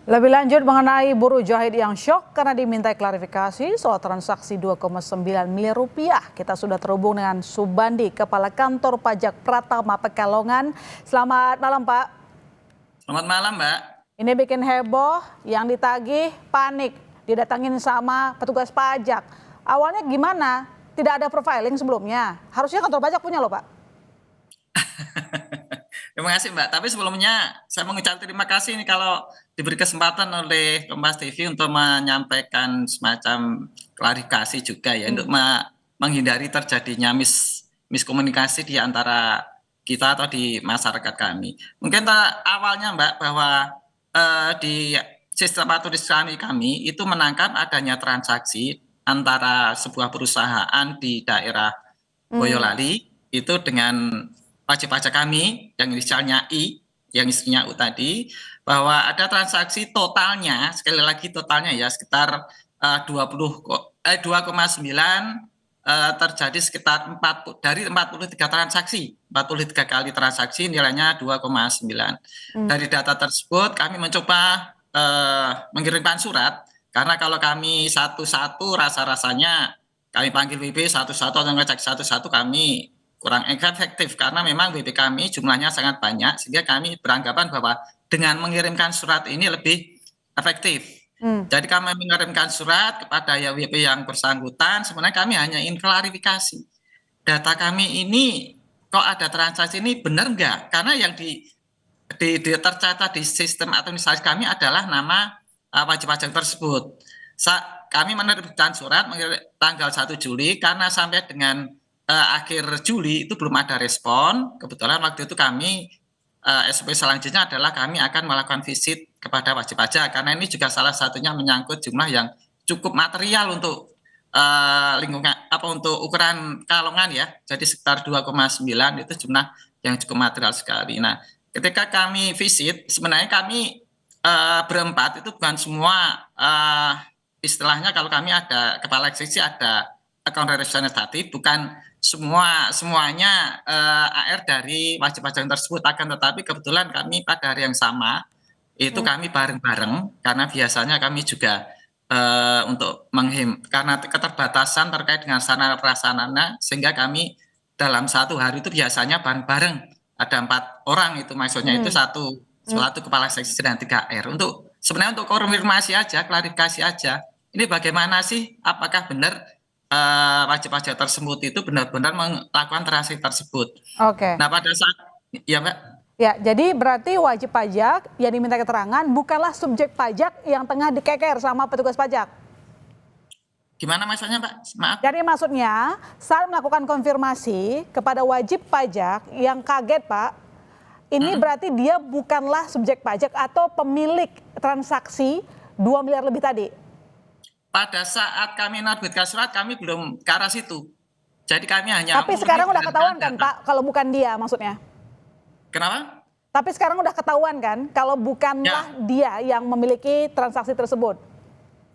Lebih lanjut mengenai buruh jahit yang syok karena dimintai klarifikasi soal transaksi 2,9 miliar rupiah. Kita sudah terhubung dengan Subandi, Kepala Kantor Pajak Pratama Pekalongan. Selamat malam, Pak. Selamat malam, Mbak. Ini bikin heboh, yang ditagih panik, didatangin sama petugas pajak. Awalnya gimana? Tidak ada profiling sebelumnya. Harusnya kantor pajak punya loh, Pak. Terima kasih, Mbak. Tapi sebelumnya saya mengucapkan terima kasih nih kalau diberi kesempatan oleh Kompas TV untuk menyampaikan semacam klarifikasi juga ya untuk menghindari terjadinya miskomunikasi di antara kita atau di masyarakat kami. Mungkin awalnya, Mbak, bahwa di sistem aturan kami itu menangkap adanya transaksi antara sebuah perusahaan di daerah Boyolali itu dengan wajib pajak kami yang inisialnya I, yang isinya U tadi, bahwa ada transaksi totalnya, sekali lagi totalnya ya sekitar 2,9 terjadi sekitar 43 transaksi, 43 kali transaksi nilainya 2,9. Dari data tersebut kami mencoba mengirimkan surat karena kalau kami satu-satu rasa-rasanya kami panggil WP satu-satu atau ngecek satu-satu kami kurang efektif karena memang WP kami jumlahnya sangat banyak sehingga kami beranggapan bahwa dengan mengirimkan surat ini lebih efektif. Jadi kami mengirimkan surat kepada ya WP yang bersangkutan, sebenarnya kami hanya ingin klarifikasi. Data kami ini kok ada transaksi ini benar enggak? Karena yang tercatat di sistem administrasi kami adalah nama wajib pajak tersebut. Kami menerbitkan surat tanggal 1 Juli karena sampai dengan akhir Juli itu belum ada respon. Kebetulan waktu itu kami SOP selanjutnya adalah kami akan melakukan visit kepada wajib pajak karena ini juga salah satunya menyangkut jumlah yang cukup material untuk lingkungan untuk ukuran Kalongan ya. Jadi sekitar 2,9 itu jumlah yang cukup material sekali. Nah, ketika kami visit sebenarnya kami berempat itu bukan semua istilahnya kalau kami ada kepala eksekusi ada account representatif, bukan semuanya AR dari wajib pajak tersebut, akan tetapi kebetulan kami pada hari yang sama itu kami bareng-bareng karena biasanya kami juga untuk karena keterbatasan terkait dengan sarana prasarana sehingga kami dalam satu hari itu biasanya bareng-bareng ada 4 orang itu maksudnya itu satu kepala seksi dan 3 AR untuk sebenarnya untuk konfirmasi aja, klarifikasi aja. Ini bagaimana sih? Apakah benar wajib pajak tersebut itu benar-benar melakukan transaksi tersebut? Oke. Nah pada saat ya Mbak. Ya, jadi berarti wajib pajak yang diminta keterangan bukanlah subjek pajak yang tengah dikeker sama petugas pajak. Gimana maksudnya Pak? Maaf. Jadi maksudnya saat melakukan konfirmasi kepada wajib pajak yang kaget Pak, ini berarti dia bukanlah subjek pajak atau pemilik transaksi 2 miliar lebih tadi. Pada saat kami menerbitkan surat kami belum ke arah situ. Jadi kami hanya. Tapi sekarang udah ketahuan kan Pak kalau bukan dia maksudnya? Kenapa? Tapi sekarang udah ketahuan kan kalau bukanlah dia yang memiliki transaksi tersebut?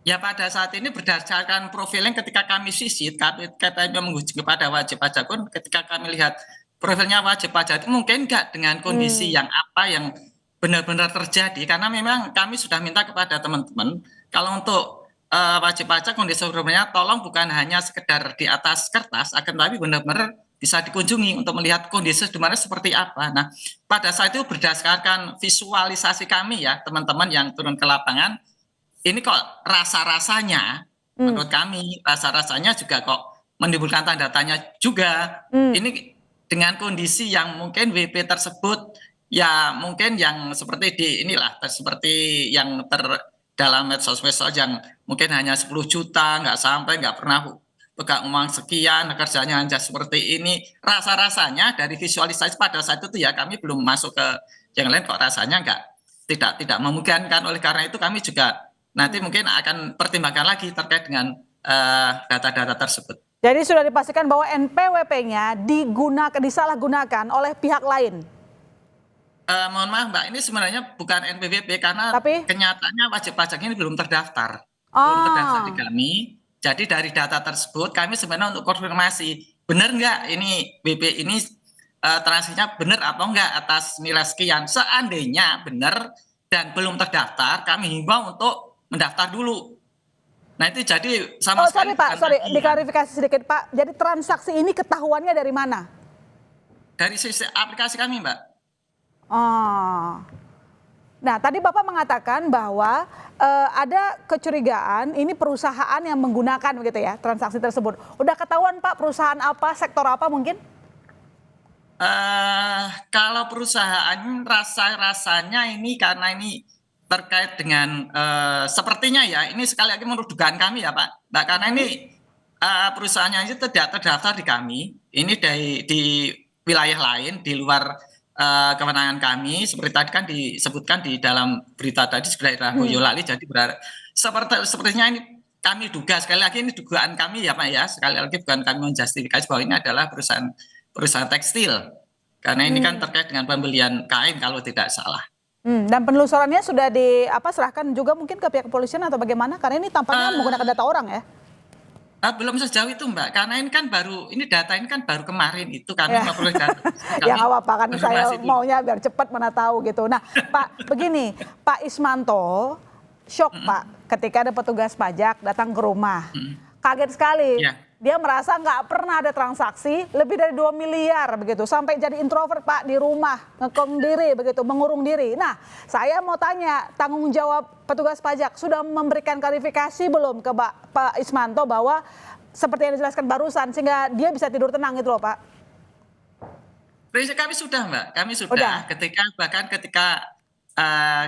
Ya pada saat ini berdasarkan profiling ketika kami visit, kami menguji kepada wajib pajak pun ketika kami lihat profilnya wajib pajak itu mungkin enggak dengan kondisi yang apa yang benar-benar terjadi karena memang kami sudah minta kepada teman-teman kalau untuk wajib pajak kondisi sebelumnya tolong bukan hanya sekedar di atas kertas akan tapi benar-benar bisa dikunjungi untuk melihat kondisi sebenarnya seperti apa. Nah pada saat itu berdasarkan visualisasi kami ya teman-teman yang turun ke lapangan ini kok rasa-rasanya menurut kami rasa-rasanya juga kok menimbulkan tanda tanya juga. Ini dengan kondisi yang mungkin WP tersebut ya mungkin yang seperti seperti yang dalam medsos-medsos yang mungkin hanya 10 juta nggak sampai nggak pernah pegang uang sekian kerjanya hanya seperti ini rasa-rasanya dari visualisasi pada saat itu ya kami belum masuk ke yang lain kok rasanya tidak memungkinkan oleh karena itu kami juga nanti mungkin akan pertimbangkan lagi terkait dengan data-data tersebut. Jadi sudah dipastikan bahwa NPWP-nya disalahgunakan oleh pihak lain. Mohon maaf Mbak, ini sebenarnya bukan NPWP karena kenyataannya wajib pajak ini belum terdaftar. Belum terdaftar di kami. Jadi dari data tersebut kami sebenarnya untuk konfirmasi benar nggak ini WP ini transaksinya benar atau enggak atas nilai sekian. Seandainya benar dan belum terdaftar, kami himbau untuk mendaftar dulu. Nah itu jadi sama Oh sekali sorry Pak, bukan sorry tagihan. diklarifikasi sedikit Pak. Jadi transaksi ini ketahuannya dari mana? Dari sisi aplikasi kami, Mbak. Oh. Nah, tadi Bapak mengatakan bahwa ada kecurigaan ini perusahaan yang menggunakan begitu ya transaksi tersebut. Udah ketahuan Pak perusahaan apa, sektor apa mungkin? Kalau perusahaan rasanya ini karena ini terkait dengan sepertinya ya ini sekali lagi menurut dugaan kami ya Pak, Mbak, karena ini perusahaannya itu tidak terdaftar di kami, ini di wilayah lain di luar kewenangan kami, seperti tadi kan disebutkan di dalam berita tadi daerah Boyolali, jadi sepertinya ini kami duga, sekali lagi ini dugaan kami ya Pak ya, sekali lagi bukan kami menjustifikasi bahwa ini adalah perusahaan tekstil, karena ini kan terkait dengan pembelian kain kalau tidak salah. Dan penelusurannya sudah serahkan juga mungkin ke pihak kepolisian atau bagaimana? Karena ini tampaknya menggunakan data orang ya. Belum sejauh itu Mbak, karena ini kan data ini kan baru kemarin itu kami Ya. memperoleh data. Ya nggak apa-apa kan saya Konfirmasi dulu. maunya biar cepat mana tahu gitu. Nah Pak begini, Pak Ismanto shock Pak ketika ada petugas pajak datang ke rumah. Kaget sekali. Ya. Dia merasa nggak pernah ada transaksi lebih dari 2 miliar begitu. Sampai jadi introvert Pak di rumah, ngekong diri begitu, mengurung diri. Nah saya mau tanya tanggung jawab petugas pajak sudah memberikan klarifikasi belum ke Pak Ismanto bahwa seperti yang dijelaskan barusan sehingga dia bisa tidur tenang gitu loh Pak. Prinsip kami sudah Mbak, kami sudah Udah. ketika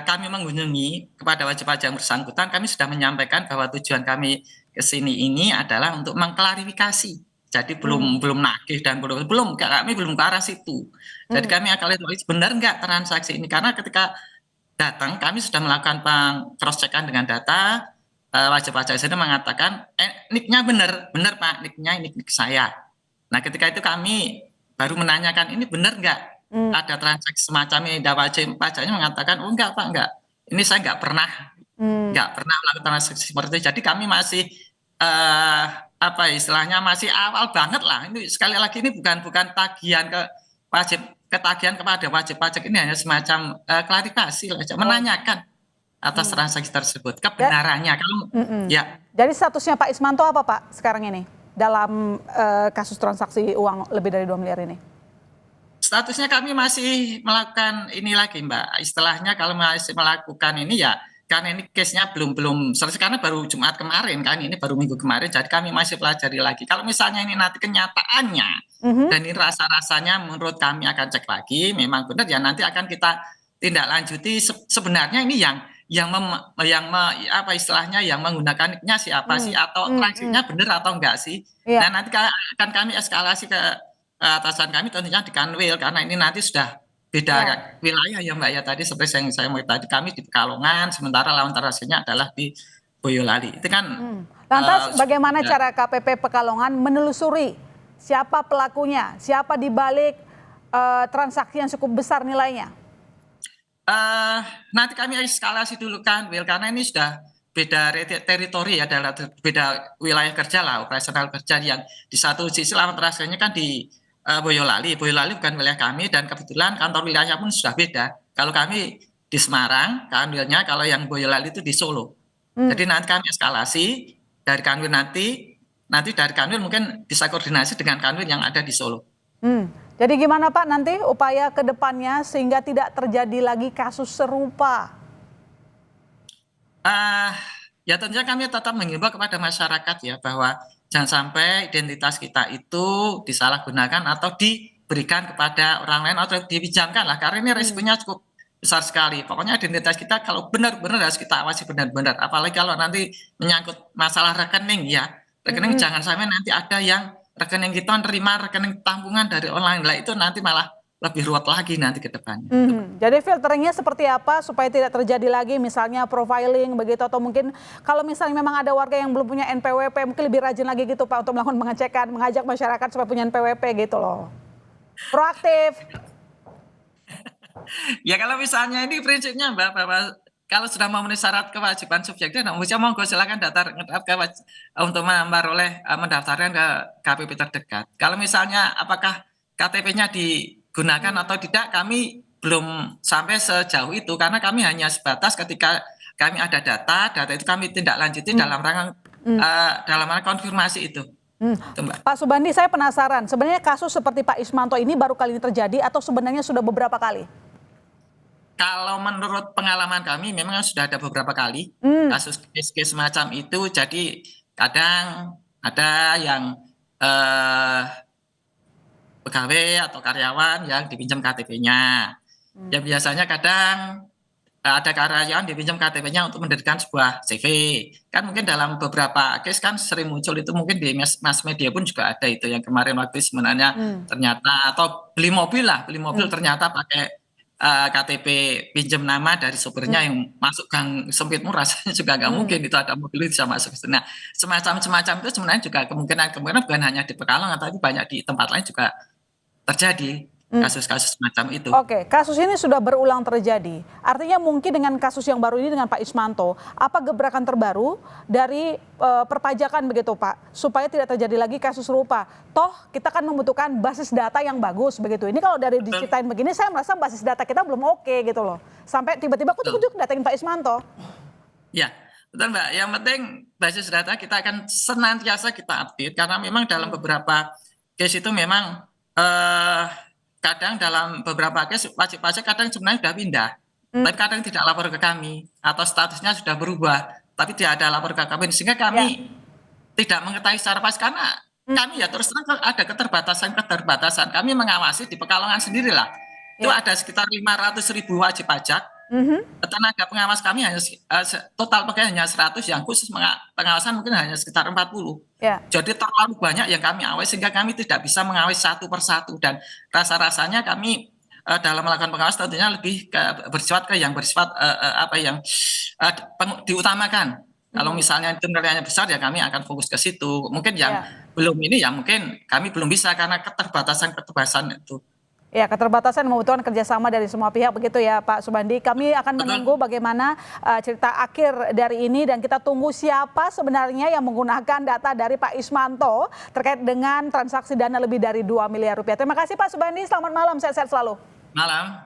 kami mengunjungi kepada wajib pajak yang bersangkutan, kami sudah menyampaikan bahwa tujuan kami ke sini ini adalah untuk mengklarifikasi. Jadi belum nagih dan kami belum ke arah situ. Jadi kami akan lihat benar nggak transaksi ini, karena ketika datang kami sudah melakukan cross checkan dengan data, wajib pajak sini mengatakan nicknya benar Pak, nicknya ini nick saya. Nah ketika itu kami baru menanyakan ini benar nggak ada transaksi semacam ini, dan wajib pajaknya mengatakan oh enggak Pak, enggak, ini saya nggak pernah melakukan transaksi seperti itu. Jadi kami masih istilahnya masih awal banget lah. Ini sekali lagi ini bukan tagihan ketagihan kepada wajib pajak, ini hanya semacam klarifikasi saja, menanyakan atas transaksi tersebut kebenarannya. Kalau ya. Jadi statusnya Pak Ismanto apa Pak sekarang ini dalam kasus transaksi uang lebih dari 2 miliar ini? Statusnya kami masih melakukan ini lagi Mbak. Istilahnya kalau masih melakukan ini ya karena ini case-nya belum selesai, karena baru Jumat kemarin kan, ini baru minggu kemarin, jadi kami masih pelajari lagi. Kalau misalnya ini nanti kenyataannya dan ini rasa-rasanya menurut kami akan cek lagi memang benar ya, nanti akan kita tindak lanjuti. Sebenarnya ini yang istilahnya yang menggunakan nicknya siapa sih, atau transaksinya benar atau enggak sih. Nah nanti akan kami eskalasi ke atasan kami, tentunya di Kanwil, karena ini nanti sudah beda wilayah ya Mbak ya, tadi seperti yang saya mau tadi kami di Pekalongan, sementara lawan transaksinya adalah di Boyolali. Itu kan lantas bagaimana cara KPP Pekalongan menelusuri siapa pelakunya, siapa di balik transaksi yang cukup besar nilainya? Nanti kami eskalasi dulu Kanwil, karena ini sudah beda teritori ya, adalah beda wilayah kerja lah, operasional kerja, yang di satu sisi lawan transaksinya kan di Boyolali bukan wilayah kami, dan kebetulan kantor wilayahnya pun sudah beda. Kalau kami di Semarang, Kanwilnya, kalau yang Boyolali itu di Solo. Jadi nanti kami eskalasi dari Kanwil, nanti dari Kanwil mungkin bisa koordinasi dengan Kanwil yang ada di Solo. Jadi gimana Pak nanti upaya ke depannya sehingga tidak terjadi lagi kasus serupa? Ya tentunya kami tetap mengimbau kepada masyarakat ya, bahwa jangan sampai identitas kita itu disalahgunakan atau diberikan kepada orang lain atau dipinjamkan lah, karena ini risikonya cukup besar sekali. Pokoknya identitas kita kalau benar-benar harus kita awasi benar-benar, apalagi kalau nanti menyangkut masalah rekening ya, rekening jangan sampai nanti ada yang rekening kita nerima rekening tampungan dari online lah, itu nanti malah lebih ruwet lagi nanti ke depannya. Jadi filteringnya seperti apa supaya tidak terjadi lagi misalnya profiling begitu, atau mungkin kalau misalnya memang ada warga yang belum punya NPWP mungkin lebih rajin lagi gitu Pak untuk melakukan pengecekan, mengajak masyarakat supaya punya NPWP gitu loh. Proaktif. Ya kalau misalnya ini prinsipnya Mbak, bahwa kalau sudah memenuhi syarat kewajiban subjektif, monggo silakan daftar untuk memperoleh mendaftarkan ke KPP terdekat. Kalau misalnya apakah KTP-nya digunakan atau tidak, kami belum sampai sejauh itu karena kami hanya sebatas ketika kami ada data itu kami tindak lanjuti dalam rangka konfirmasi itu. Itu, Mbak. Pak Subandi, saya penasaran, sebenarnya kasus seperti Pak Ismanto ini baru kali ini terjadi atau sebenarnya sudah beberapa kali? Kalau menurut pengalaman kami memang sudah ada beberapa kali kasus case semacam itu. Jadi kadang ada yang pegawai atau karyawan yang dipinjam KTP-nya. Ya biasanya kadang ada karyawan dipinjam KTP-nya untuk mendirikan sebuah CV. Kan mungkin dalam beberapa case kan sering muncul itu, mungkin di mass media pun juga ada itu yang kemarin waktu sebenarnya ternyata, atau beli mobil ternyata pakai KTP pinjam nama dari sopirnya yang masuk gang sempitmu, rasanya juga nggak mungkin itu ada mobil itu bisa masuk. Nah, semacam itu sebenarnya juga kemungkinan bukan hanya di Pekalongan tapi banyak di tempat lain juga terjadi kasus-kasus semacam itu. Oke, kasus ini sudah berulang terjadi. Artinya mungkin dengan kasus yang baru ini dengan Pak Ismanto, apa gebrakan terbaru dari perpajakan begitu Pak, supaya tidak terjadi lagi kasus serupa. Toh kita kan membutuhkan basis data yang bagus begitu. Ini kalau dari diceritain begini, saya merasa basis data kita belum oke gitu loh. Sampai tiba-tiba kutuk-kutuk datangin Pak Ismanto. Ya, betul Mbak. Yang penting basis data kita akan senantiasa kita update karena memang dalam beberapa case itu memang kadang dalam beberapa case wajib pajak kadang sebenarnya sudah pindah, tapi kadang tidak lapor ke kami atau statusnya sudah berubah, tapi tidak ada lapor ke kami, sehingga kami tidak mengetahui secara pas karena kami ya terus terang ada keterbatasan. Kami mengawasi di Pekalongan sendirilah, itu ada sekitar 500.000 wajib pajak. Tenaga pengawas kami hanya total pegawai hanya 100, yang khusus pengawasan mungkin hanya sekitar 40. Jadi terlalu banyak yang kami awasi sehingga kami tidak bisa mengawasi satu persatu, dan rasa-rasanya kami dalam melakukan pengawasan tentunya lebih bersifat yang diutamakan. Kalau misalnya itu nilainya besar ya kami akan fokus ke situ. Mungkin yang belum ini ya mungkin kami belum bisa karena keterbatasan itu. Ya, keterbatasan membutuhkan kerjasama dari semua pihak begitu ya Pak Subandi. Kami akan menunggu bagaimana cerita akhir dari ini dan kita tunggu siapa sebenarnya yang menggunakan data dari Pak Ismanto terkait dengan transaksi dana lebih dari 2 miliar rupiah. Terima kasih Pak Subandi, selamat malam, sehat-sehat selalu. Malam.